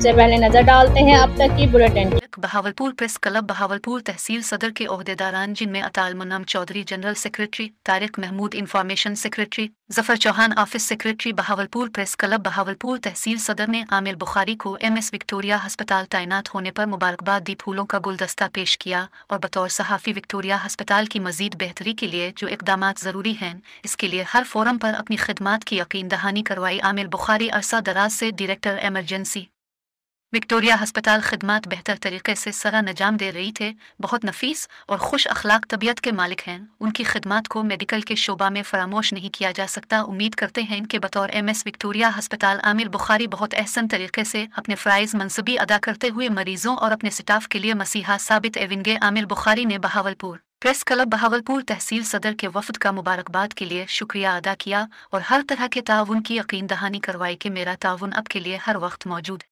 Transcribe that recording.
सबसे पहले नजर डालते हैं अब तक की bulletin. Bahawalpur press club Bahawalpur तहसील सदर के ओहदेदारान जिनमें अताल मुन्नम Chaudhry general secretary, Tariq Mahmood information secretary, Zafar Chauhan office secretary Bahawalpur press club Bahawalpur तहसील सदर ने आमिर बुखारी को MS विक्टोरिया अस्पताल तैनात होने पर मुबारकबाद दी, फूलों का गुलदस्ता पेश किया और बतौर सहाफ़ी विक्टोरिया अस्पताल की मजीद बेहतरी के लिए जो इकदाम ज़रूरी हैं इसके लिए हर फोरम पर अपनी खिदमात की यकीन दहानी करवाई। आमिर बुखारी अरसा दराज से डायरेक्टर एमरजेंसी विक्टोरिया अस्पताल खिदमात बेहतर तरीके से सरा अंजाम दे रही थे, बहुत नफीस और खुश अखलाक तबीयत के मालिक हैं। उनकी खिदमात को मेडिकल के शोबा में फरामोश नहीं किया जा सकता। उम्मीद करते हैं कि बतौर MS विक्टोरिया अस्पताल आमिर बुखारी बहुत एहसन तरीके से अपने फ़राइज़ मनसूबी अदा करते हुए मरीजों और अपने स्टाफ के लिए मसीहा साबित एवेंगे। आमिर बुखारी ने बहावलपुर प्रेस क्लब बहावलपुर तहसील सदर के वफद का मुबारकबाद के लिए शुक्रिया अदा किया और हर तरह के ताउन की यकीन दहानी करवाई कि मेरा ताउन अब के लिए हर वक्त मौजूद